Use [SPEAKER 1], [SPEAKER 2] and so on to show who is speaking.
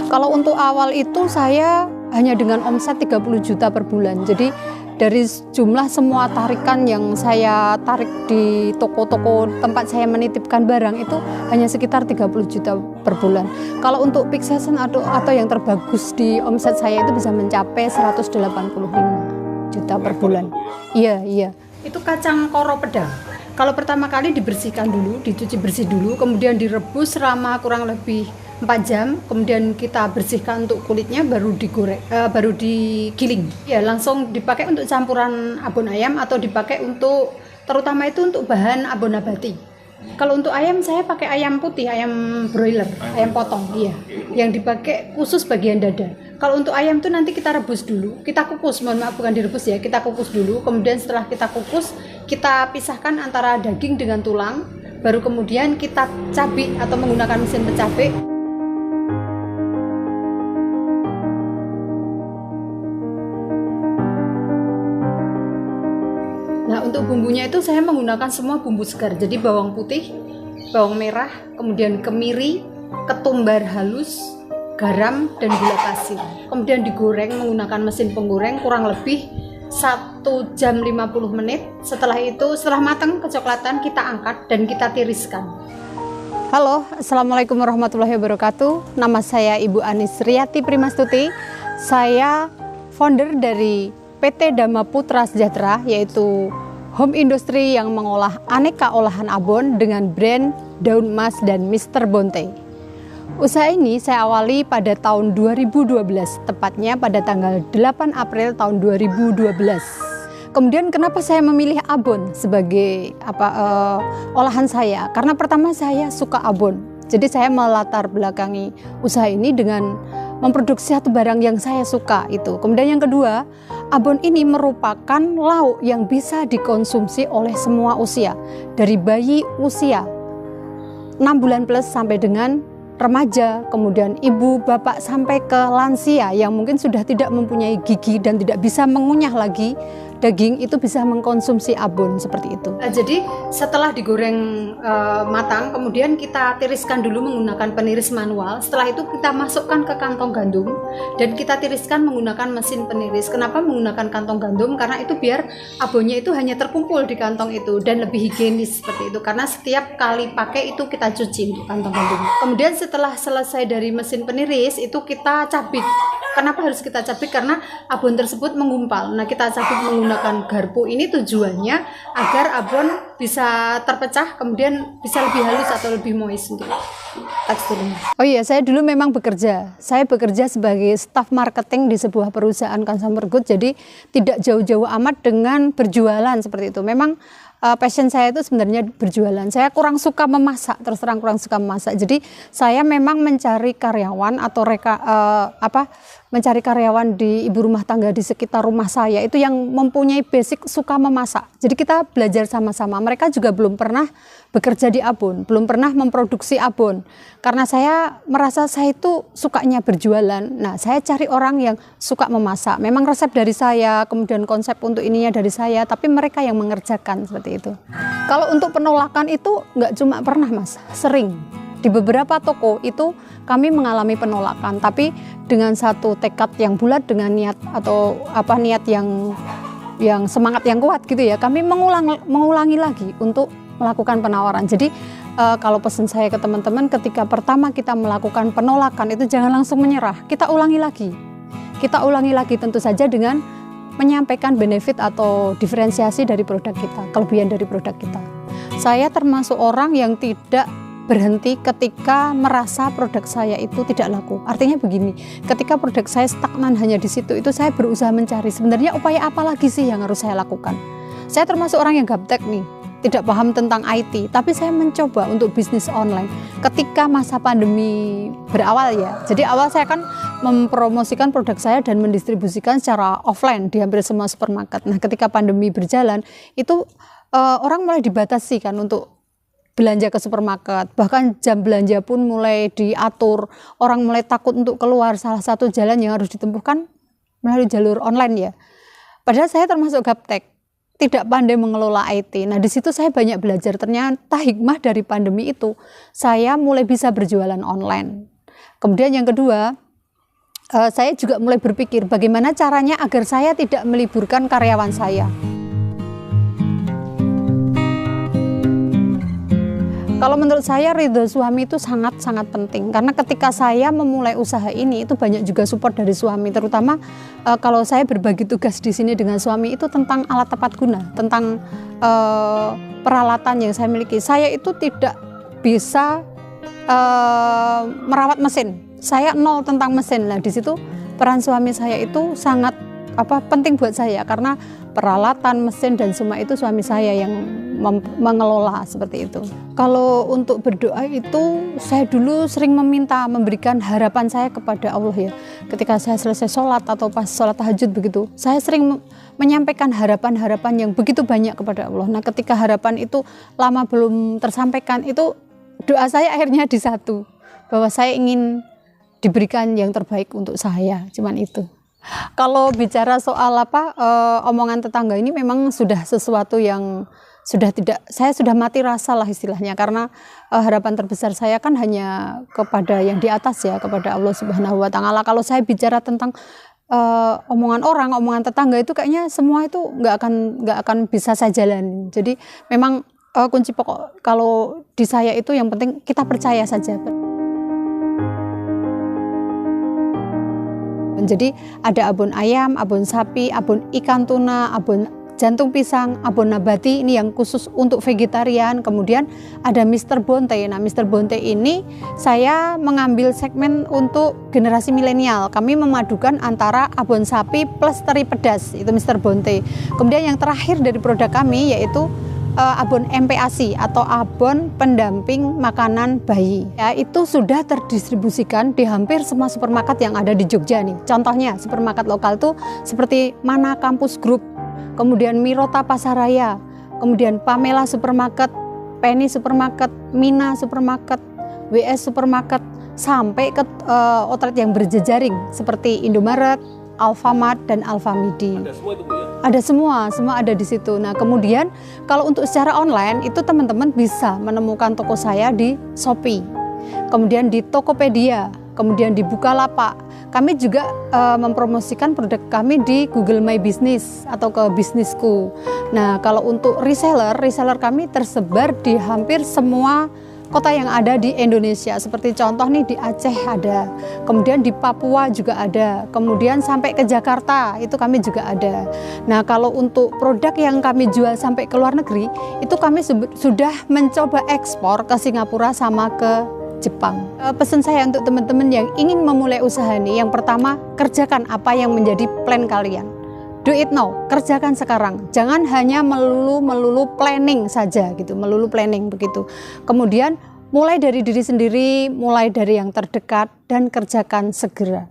[SPEAKER 1] Kalau untuk awal itu saya hanya dengan omset 30 juta per bulan. Jadi dari jumlah semua tarikan yang saya tarik di toko-toko tempat saya menitipkan barang itu hanya sekitar 30 juta per bulan. Kalau untuk peak season atau yang terbagus di omset saya itu bisa mencapai 185 juta per bulan. Iya. Itu kacang koro pedang. Kalau pertama kali dibersihkan dulu, dicuci bersih dulu, kemudian direbus selama kurang lebih 4 jam, kemudian kita bersihkan untuk kulitnya, baru digoreng, baru digiling. Ya, langsung dipakai untuk campuran abon ayam atau dipakai untuk, terutama itu untuk bahan abon nabati. Kalau untuk ayam saya pakai ayam putih, ayam broiler, ayam potong, iya. Yang dipakai khusus bagian dada. Kalau untuk ayam tuh nanti kita rebus dulu, kita kukus, mohon maaf bukan direbus ya, kita kukus dulu. Kemudian setelah kita kukus, kita pisahkan antara daging dengan tulang, baru kemudian kita cabik atau menggunakan mesin pencabik. Nah, untuk bumbunya itu saya menggunakan semua bumbu segar. Jadi bawang putih, bawang merah, kemudian kemiri, ketumbar halus, garam, dan gula pasir. Kemudian digoreng menggunakan mesin penggoreng kurang lebih 1 jam 50 menit. Setelah itu, setelah matang kecoklatan, kita angkat dan kita tiriskan. Halo, Assalamualaikum warahmatullahi wabarakatuh. Nama saya Ibu Anis Riyati Primastuti. Saya founder dari PT Dhamma Putra Sejahtera, yaitu home industry yang mengolah aneka olahan abon dengan brand Daun Mas dan Mr. Bonte. Usaha ini saya awali pada tahun 2012, tepatnya pada tanggal 8 April tahun 2012. Kemudian kenapa saya memilih abon sebagai olahan saya? Karena pertama saya suka abon. Jadi saya melatar belakangi usaha ini dengan memproduksi satu barang yang saya suka itu. Kemudian yang kedua, abon ini merupakan lauk yang bisa dikonsumsi oleh semua usia. Dari bayi usia 6 bulan plus sampai dengan remaja, kemudian ibu, bapak sampai ke lansia yang mungkin sudah tidak mempunyai gigi dan tidak bisa mengunyah lagi daging, itu bisa mengkonsumsi abon seperti itu. Jadi setelah digoreng matang, kemudian kita tiriskan dulu menggunakan peniris manual. Setelah itu kita masukkan ke kantong gandum dan kita tiriskan menggunakan mesin peniris. Kenapa menggunakan kantong gandum? Karena itu biar abonnya itu hanya terkumpul di kantong itu dan lebih higienis seperti itu. Karena setiap kali pakai itu kita cuci untuk kantong gandum. Kemudian setelah selesai dari mesin peniris itu kita cabik. Kenapa harus kita cabik? Karena abon tersebut mengumpal. Nah, kita cabik menggunakan garpu ini tujuannya agar abon bisa terpecah, kemudian bisa lebih halus atau lebih moist untuk teksturnya. Oh iya, saya dulu memang bekerja. Saya bekerja sebagai staf marketing di sebuah perusahaan consumer goods, jadi tidak jauh-jauh amat dengan berjualan seperti itu. Memang passion saya itu sebenarnya berjualan. Saya kurang suka memasak, terus terang kurang suka memasak. Jadi saya memang mencari karyawan atau mencari karyawan di ibu rumah tangga di sekitar rumah saya itu yang mempunyai basic suka memasak. Jadi kita belajar sama-sama. Mereka juga belum pernah bekerja di abon, belum pernah memproduksi abon. Karena saya merasa saya itu sukanya berjualan. Nah, saya cari orang yang suka memasak. Memang resep dari saya, kemudian konsep untuk ininya dari saya, tapi mereka yang mengerjakan seperti itu. Kalau untuk penolakan itu nggak cuma pernah, Mas, sering. Di beberapa toko itu kami mengalami penolakan, tapi dengan satu tekad yang bulat, dengan niat atau niat yang semangat yang kuat gitu ya, kami mengulangi lagi untuk melakukan penawaran. Jadi kalau pesan saya ke teman-teman, ketika pertama kita melakukan penolakan itu jangan langsung menyerah, kita ulangi lagi. Kita ulangi lagi tentu saja dengan menyampaikan benefit atau diferensiasi dari produk kita, kelebihan dari produk kita. Saya termasuk orang yang tidak berhenti ketika merasa produk saya itu tidak laku. Artinya begini, ketika produk saya stagnan hanya di situ, itu saya berusaha mencari sebenarnya upaya apa lagi sih yang harus saya lakukan. Saya termasuk orang yang gaptek nih, tidak paham tentang IT, tapi saya mencoba untuk bisnis online. Ketika masa pandemi berawal ya, jadi awal saya kan mempromosikan produk saya dan mendistribusikan secara offline di hampir semua supermarket. Nah, ketika pandemi berjalan, itu orang mulai dibatasi kan untuk belanja ke supermarket, bahkan jam belanja pun mulai diatur, orang mulai takut untuk keluar. Salah satu jalan yang harus ditempuhkan melalui jalur online ya. Padahal saya termasuk gaptek, tidak pandai mengelola IT. Nah, di situ saya banyak belajar. Ternyata hikmah dari pandemi itu, saya mulai bisa berjualan online. Kemudian yang kedua, saya juga mulai berpikir bagaimana caranya agar saya tidak meliburkan karyawan saya. Kalau menurut saya ridho suami itu sangat-sangat penting, karena ketika saya memulai usaha ini itu banyak juga support dari suami, terutama kalau saya berbagi tugas di sini dengan suami itu tentang alat tepat guna, tentang peralatan yang saya miliki. Saya itu tidak bisa merawat mesin, saya nol tentang mesin. Nah di situ peran suami saya itu sangat penting buat saya, karena peralatan, mesin dan semua itu suami saya yang mengelola seperti itu. Kalau untuk berdoa itu saya dulu sering memberikan harapan saya kepada Allah ya. Ketika saya selesai sholat atau pas sholat tahajud begitu, saya sering menyampaikan harapan-harapan yang begitu banyak kepada Allah. Nah ketika harapan itu lama belum tersampaikan, itu doa saya akhirnya di satu, bahwa saya ingin diberikan yang terbaik untuk saya, cuman itu. Kalau bicara soal omongan tetangga ini memang sudah sesuatu yang saya sudah mati rasa lah istilahnya, karena harapan terbesar saya kan hanya kepada yang di atas ya, kepada Allah Subhanahu wa Ta'ala. Kalau saya bicara tentang omongan orang, omongan tetangga itu kayaknya semua itu nggak akan bisa saya jalani. Jadi memang kunci pokok kalau di saya itu yang penting kita percaya saja. Jadi ada abon ayam, abon sapi, abon ikan tuna, abon jantung pisang, abon nabati ini yang khusus untuk vegetarian. Kemudian ada Mr. Bonte. Nah Mr. Bonte ini saya mengambil segmen untuk generasi milenial. Kami memadukan antara abon sapi plus teri pedas, itu Mr. Bonte. Kemudian yang terakhir dari produk kami yaitu abon MPASI atau abon pendamping makanan bayi. Ya, itu sudah terdistribusikan di hampir semua supermarket yang ada di Jogja nih. Contohnya supermarket lokal tuh seperti Mana Kampus Group, kemudian Mirota Pasaraya, kemudian Pamela Supermarket, Penny Supermarket, Mina Supermarket, WS Supermarket, sampai ke outlet yang berjejaring seperti Indomaret, Alfamart dan Alfamidi.
[SPEAKER 2] Ada semua itu Bu ya?
[SPEAKER 1] Ada semua ada di situ. Nah kemudian kalau untuk secara online itu teman-teman bisa menemukan toko saya di Shopee, kemudian di Tokopedia, kemudian di Bukalapak. Kami juga mempromosikan produk kami di Google My Business atau ke Bisnisku. Nah kalau untuk reseller kami tersebar di hampir semua kota yang ada di Indonesia, seperti contoh nih di Aceh ada, kemudian di Papua juga ada, kemudian sampai ke Jakarta itu kami juga ada. Nah kalau untuk produk yang kami jual sampai ke luar negeri itu kami sudah mencoba ekspor ke Singapura sama ke Jepang. Pesan saya untuk teman-teman yang ingin memulai usaha ini, yang pertama kerjakan apa yang menjadi plan kalian. Do it now, kerjakan sekarang. Jangan hanya melulu planning saja gitu, melulu planning begitu. Kemudian mulai dari diri sendiri, mulai dari yang terdekat dan kerjakan segera.